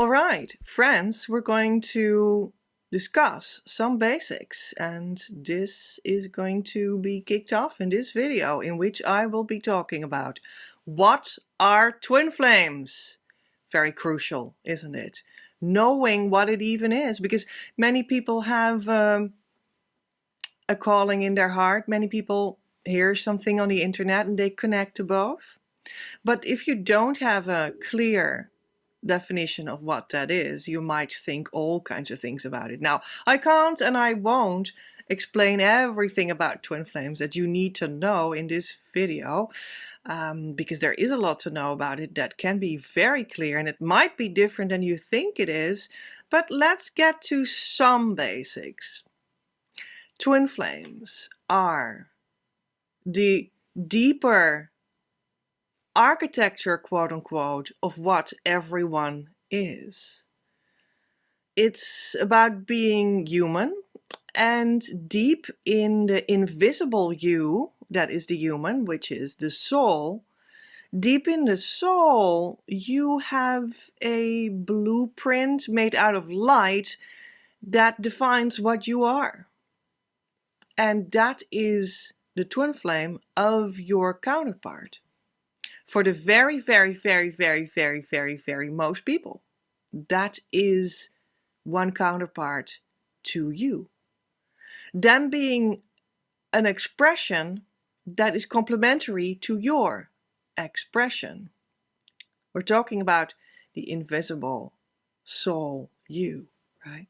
All right, friends, we're going to discuss some basics, and this is going to be kicked off in this video in which I will be talking about what are twin flames. Very crucial, isn't it? Knowing what it even is, because many people have a calling in their heart. Many people hear something on the internet and they connect to both. But if you don't have a clear definition of what that is, you might think all kinds of things about it. Now, I can't and I won't explain everything about twin flames that you need to know in this video, because there is a lot to know about it that can be very clear, and it might be different than you think it is. But let's get to some basics. Twin flames are the deeper architecture, quote unquote, of what everyone is. It's about being human, and deep in the invisible you, that is the human, which is the soul, deep in the soul, you have a blueprint made out of light that defines what you are. And that is the twin flame of your counterpart. For the very most people, that is one counterpart to you. Them being an expression that is complementary to your expression. We're talking about the invisible soul you, right?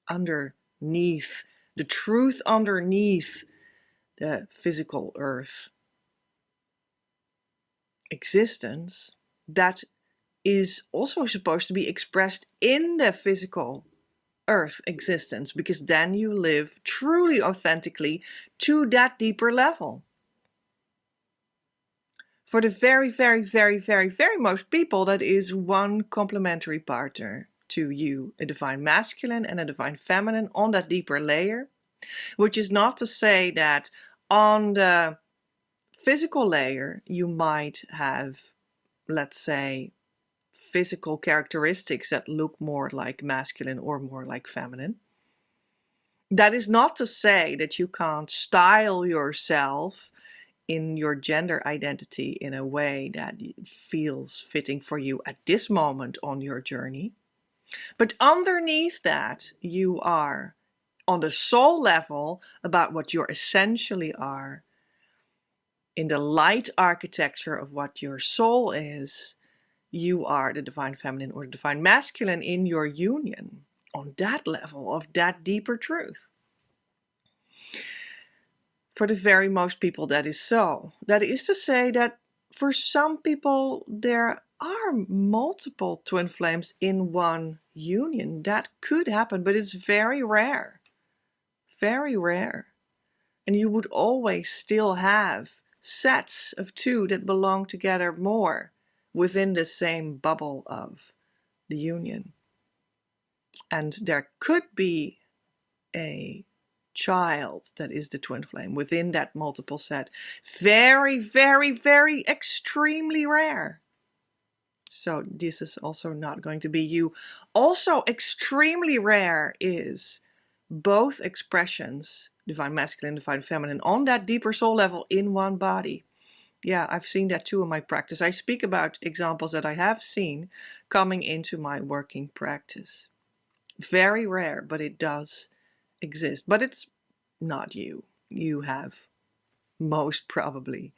Underneath, the truth underneath the physical earth existence that is also supposed to be expressed in the physical earth existence, because then you live truly authentically to that deeper level. For the very most people, that is one complementary partner to you, a divine masculine and a divine feminine on that deeper layer, which is not to say that on the physical layer, you might have, let's say, physical characteristics that look more like masculine or more like feminine. That is not to say that you can't style yourself in your gender identity in a way that feels fitting for you at this moment on your journey. But underneath that, you are, on the soul level, about what you essentially are. In the light architecture of what your soul is, you are the divine feminine or the divine masculine in your union, on that level of that deeper truth. For the very most people, that is so. That is to say that for some people, there are multiple twin flames in one union. That could happen, but it's very rare. Very rare. And you would always still have sets of two that belong together more within the same bubble of the union. And there could be a child that is the twin flame within that multiple set. Very extremely rare. So this is also not going to be you. Also extremely rare is both expressions, divine masculine, divine feminine, on that deeper soul level in one body. Yeah, I've seen that too in my practice. I speak about examples that I have seen coming into my working practice. Very rare, but it does exist. But it's not you. You have most probably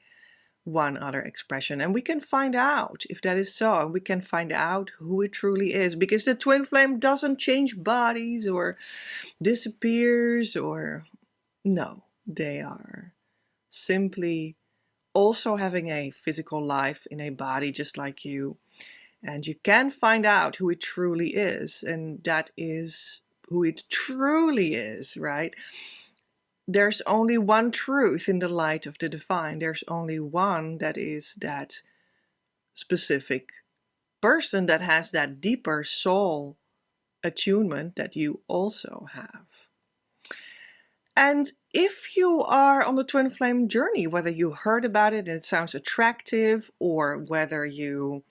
one other expression. And we can find out if that is so. And we can find out who it truly is. Because the twin flame doesn't change bodies or disappears or... No, they are simply also having a physical life in a body just like you. And you can find out who it truly is. And that is who it truly is, right? There's only one truth in the light of the divine. There's only one that is that specific person that has that deeper soul attunement that you also have. And if you are on the twin flame journey, whether you heard about it and it sounds attractive, or whether you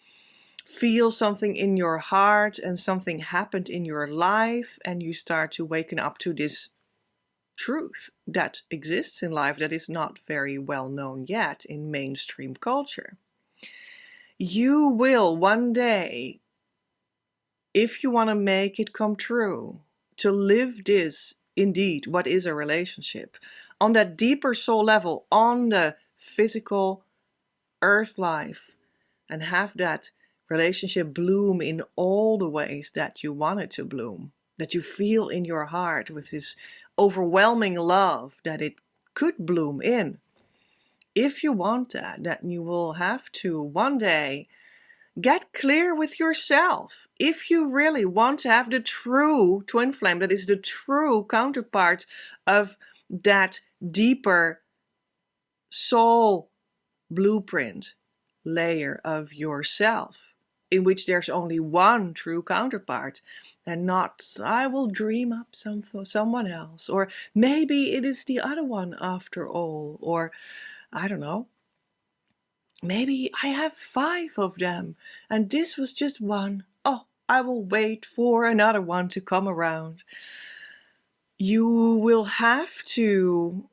feel something in your heart and something happened in your life, and you start to waken up to this truth that exists in life that is not very well known yet in mainstream culture. You will one day, if you want to make it come true, to live this indeed, what is a relationship, on that deeper soul level, on the physical earth life, and have that relationship bloom in all the ways that you want it to bloom, that you feel in your heart with this overwhelming love that it could bloom in. If you want that, then you will have to one day get clear with yourself. If you really want to have the true twin flame, that is the true counterpart of that deeper soul blueprint layer of yourself, in which there's only one true counterpart, and not I will dream up someone else, or maybe it is the other one after all, or I don't know, maybe I have 5 of them and this was just one. Oh, I will wait for another one to come around. You will have to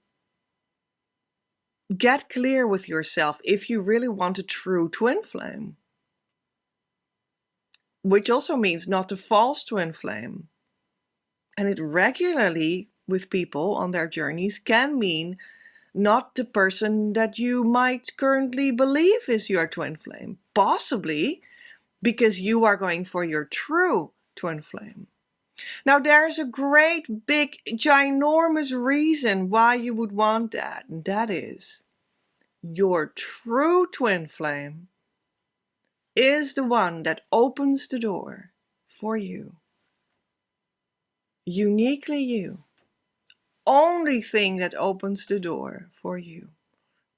get clear with yourself if you really want a true twin flame. Which also means not a false twin flame. And it regularly, with people on their journeys, can mean not the person that you might currently believe is your twin flame. Possibly because you are going for your true twin flame. Now, there's a great, big, ginormous reason why you would want that. And that is your true twin flame is the one that opens the door for you. Uniquely you. Only thing that opens the door for you.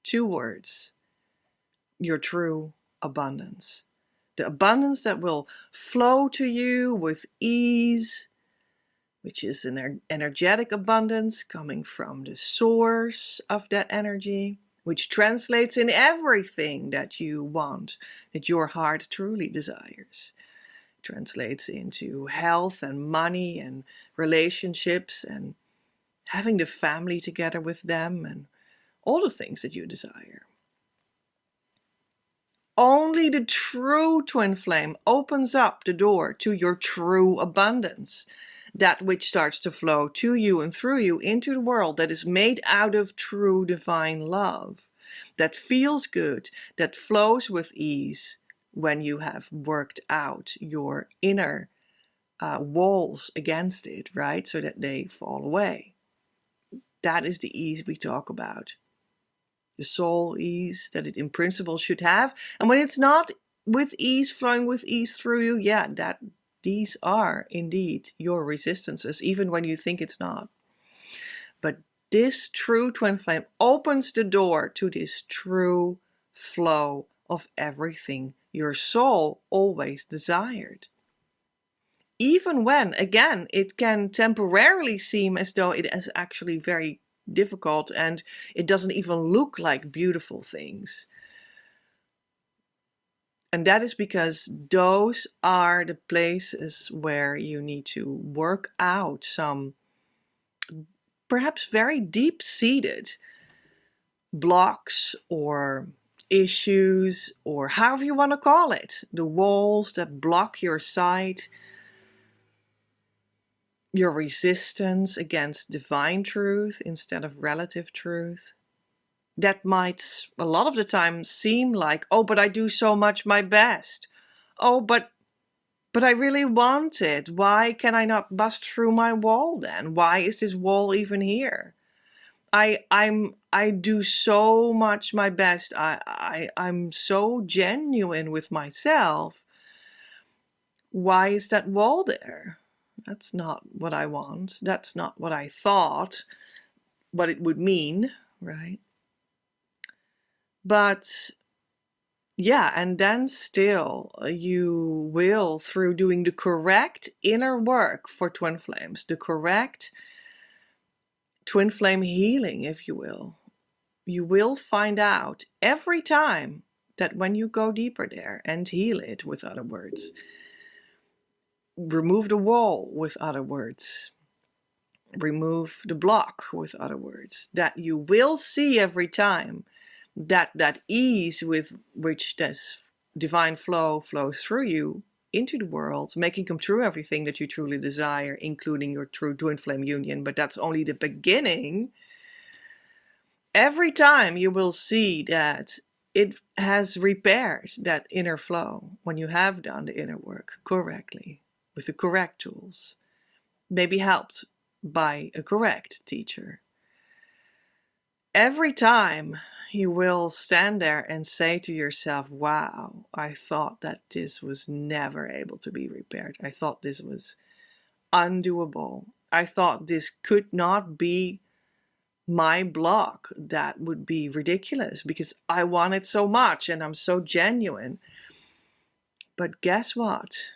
2 words. Your true abundance. The abundance that will flow to you with ease, which is an energetic abundance coming from the source of that energy, which translates in everything that you want, that your heart truly desires. It translates into health and money and relationships and having the family together with them and all the things that you desire. Only the true twin flame opens up the door to your true abundance, that which starts to flow to you and through you into the world that is made out of true divine love, that feels good, that flows with ease when you have worked out your inner walls against it, right? So that they fall away. That is the ease we talk about. The soul ease that it in principle should have. And when it's not with ease, flowing with ease through you, yeah, these are indeed your resistances, even when you think it's not. But this true twin flame opens the door to this true flow of everything your soul always desired. Even when, again, it can temporarily seem as though it is actually very difficult and it doesn't even look like beautiful things. And that is because those are the places where you need to work out some perhaps very deep-seated blocks or issues, or however you want to call it. The walls that block your sight, your resistance against divine truth instead of relative truth. That might a lot of the time seem like, oh, but I do so much my best. Oh, but I really want it. Why can I not bust through my wall then? Why is this wall even here? I do so much my best. I'm so genuine with myself. Why is that wall there? That's not what I want. That's not what I thought, what it would mean, right? But yeah, and then still you will, through doing the correct inner work for twin flames, the correct twin flame healing, if you will find out every time that when you go deeper there and heal it, with other words, remove the wall, with other words, remove the block, with other words, that you will see every time that ease with which this divine flow flows through you into the world, making come true everything that you truly desire, including your true twin flame union. But that's only the beginning. Every time you will see that it has repaired that inner flow when you have done the inner work correctly, with the correct tools, maybe helped by a correct teacher. Every time you will stand there and say to yourself, wow, I thought that this was never able to be repaired. I thought this was undoable. I thought this could not be my block. That would be ridiculous because I want it so much and I'm so genuine. But guess what?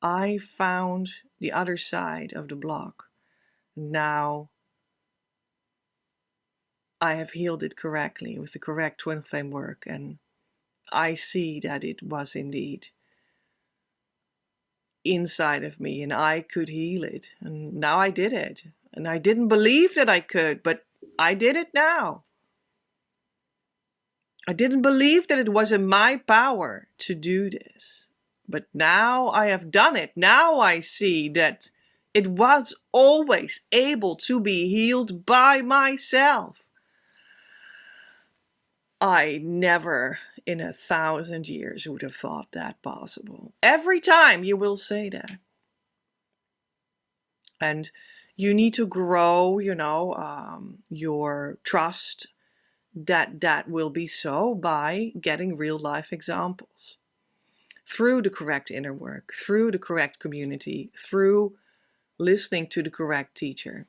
I found the other side of the block. Now I have healed it correctly with the correct twin flame work, and I see that it was indeed inside of me and I could heal it. And now I did it. And I didn't believe that I could, but I did it now. I didn't believe that it was in my power to do this. But now I have done it. Now I see that it was always able to be healed by myself. I never in 1,000 years would have thought that possible. Every time you will say that. And you need to grow, your trust that will be so by getting real life examples. Through the correct inner work, through the correct community, through listening to the correct teacher.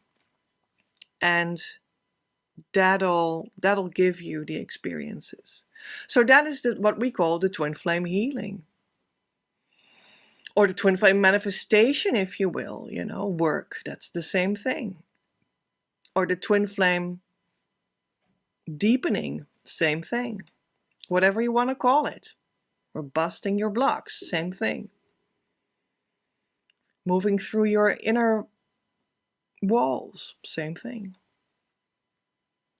And that'll give you the experiences. So that is what we call the twin flame healing. Or the twin flame manifestation, if you will, work. That's the same thing. Or the twin flame deepening, same thing. Whatever you want to call it. Or busting your blocks, same thing. Moving through your inner walls, same thing.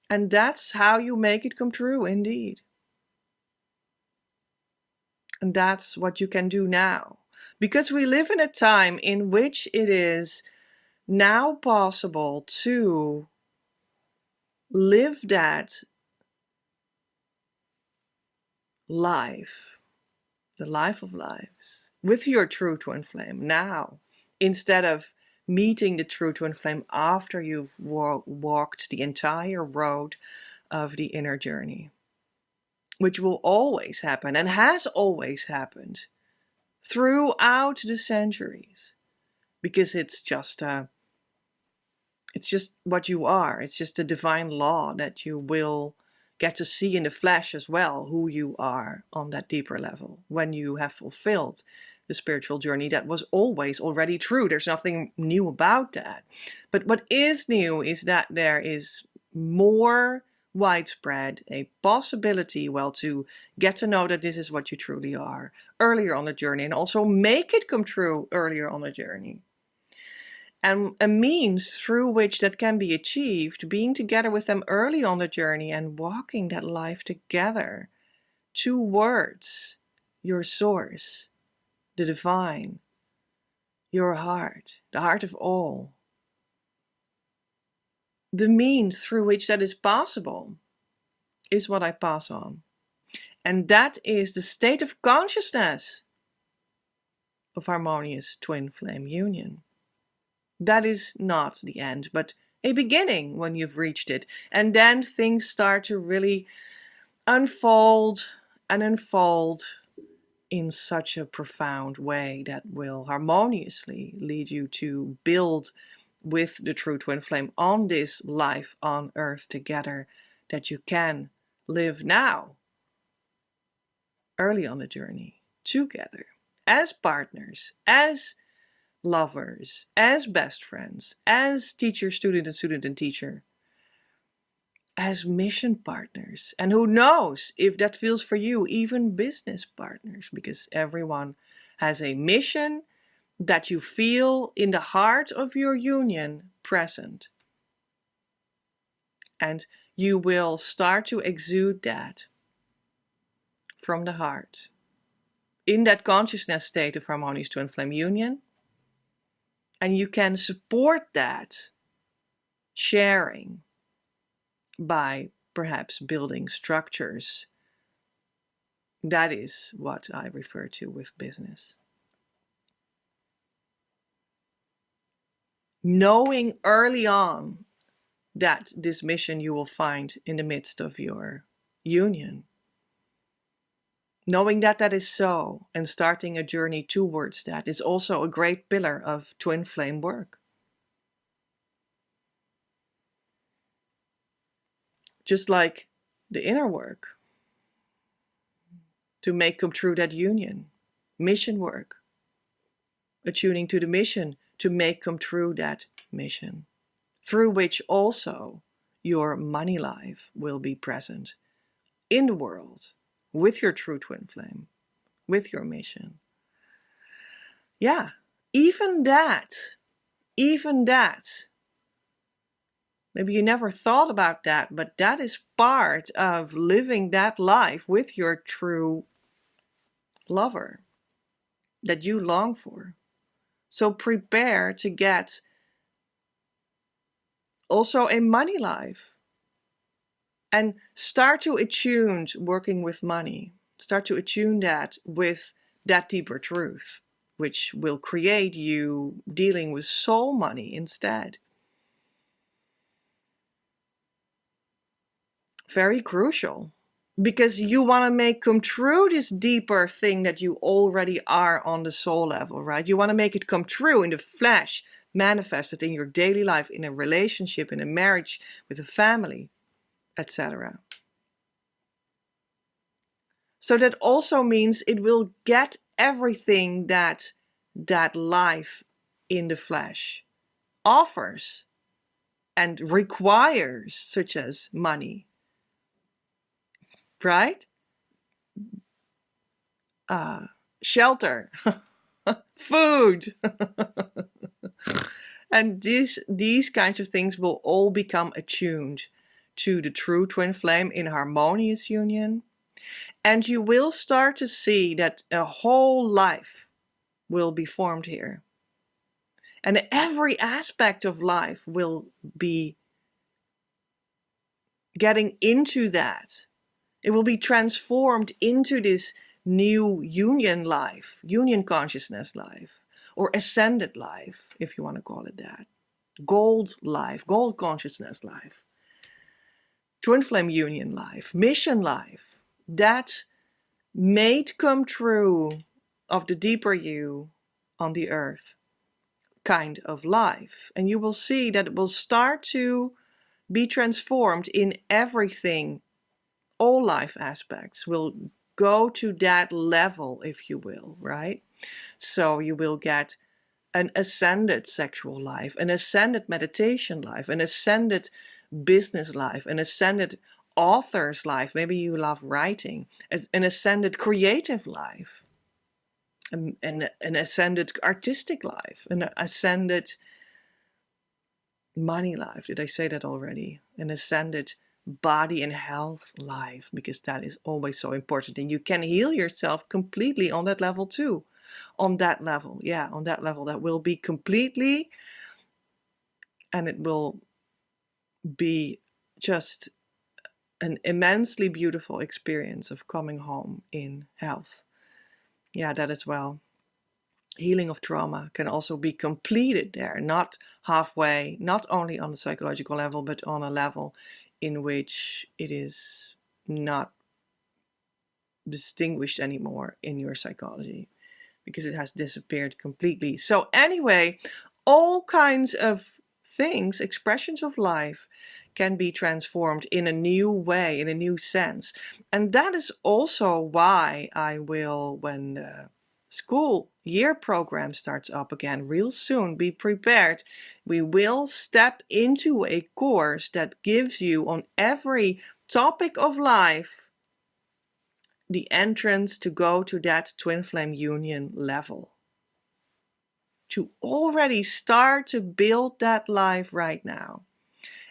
And that's how you make it come true, indeed. And that's what you can do now. Because we live in a time in which it is now possible to live that life, the life of lives, with your true twin flame now, instead of meeting the true twin flame after you've walked the entire road of the inner journey, which will always happen and has always happened throughout the centuries, because it's just what you are. It's just a divine law that you will get to see in the flesh as well, who you are on that deeper level when you have fulfilled the spiritual journey that was always already true. There's nothing new about that. But what is new is that there is more widespread a possibility, to get to know that this is what you truly are earlier on the journey, and also make it come true earlier on the journey. And a means through which that can be achieved, being together with them early on the journey and walking that life together towards your source, the divine, your heart, the heart of all. The means through which that is possible is what I pass on. And that is the state of consciousness of harmonious twin flame union. That is not the end, but a beginning when you've reached it. And then things start to really unfold and unfold in such a profound way that will harmoniously lead you to build with the true twin flame on this life on earth together, that you can live now, early on the journey, together, as partners, as lovers, as best friends, as teacher, student, and teacher, as mission partners. And who knows if that feels for you, even business partners, because everyone has a mission that you feel in the heart of your union present. And you will start to exude that from the heart. In that consciousness state of harmonious twin flame union. And you can support that sharing by perhaps building structures. That is what I refer to with business. Knowing early on that this mission you will find in the midst of your union. Knowing that that is so and starting a journey towards that is also a great pillar of twin flame work. Just like the inner work to make come true that union, mission work, attuning to the mission to make come true that mission, through which also your money life will be present in the world with your true twin flame, with your mission. Yeah, even that, maybe you never thought about that, but that is part of living that life with your true lover that you long for. So prepare to get also a money life and start to attune working with money. Start to attune that with that deeper truth, which will create you dealing with soul money instead. Very crucial, because you want to make come true this deeper thing that you already are on the soul level, right? You want to make it come true in the flesh, manifested in your daily life, in a relationship, in a marriage, with a family, etc. So that also means it will get everything that that life in the flesh offers and requires, such as money, right? Shelter, food. And these kinds of things will all become attuned to the true twin flame in harmonious union. And you will start to see that a whole life will be formed here. And every aspect of life will be getting into that. It will be transformed into this new union life, union consciousness life, or ascended life, if you want to call it that. Gold life, gold consciousness life. Twin flame union life, mission life. That made come true of the deeper you on the earth kind of life. And you will see that it will start to be transformed in everything. All life aspects will go to that level, if you will, right? So you will get an ascended sexual life, an ascended meditation life, an ascended business life, an ascended author's life. Maybe you love writing. An ascended creative life, an ascended artistic life, an ascended money life. Did I say that already? An ascended body and health life, because that is always so important. And you can heal yourself completely on that level too. On that level, yeah, on that level, that will be completely, and it will be just an immensely beautiful experience of coming home in health. Yeah, that as well. Healing of trauma can also be completed there, not halfway, not only on the psychological level, but on a level in which it is not distinguished anymore in your psychology, because it has disappeared completely. So anyway, all kinds of things, expressions of life, can be transformed in a new way, in a new sense. And that is also why I will, when school year program starts up again real soon. Be prepared. We will step into a course that gives you on every topic of life the entrance to go to that twin flame union level. To already start to build that life right now.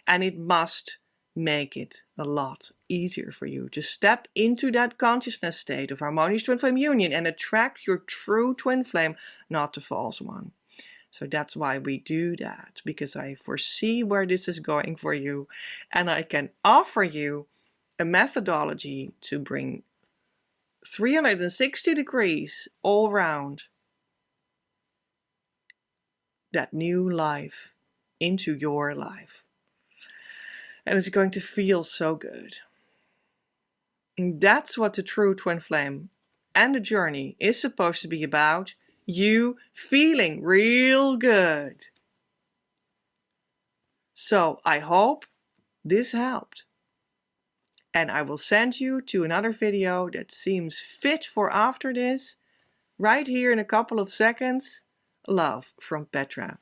And it must make it a lot easier for you to step into that consciousness state of harmonious twin flame union and attract your true twin flame, not the false one. So that's why we do that, because I foresee where this is going for you, and I can offer you a methodology to bring 360 degrees all around that new life into your life. And it's going to feel so good. And that's what the true twin flame and the journey is supposed to be about. You feeling real good. So I hope this helped. And I will send you to another video that seems fit for after this, right here in a couple of seconds. Love from Petra.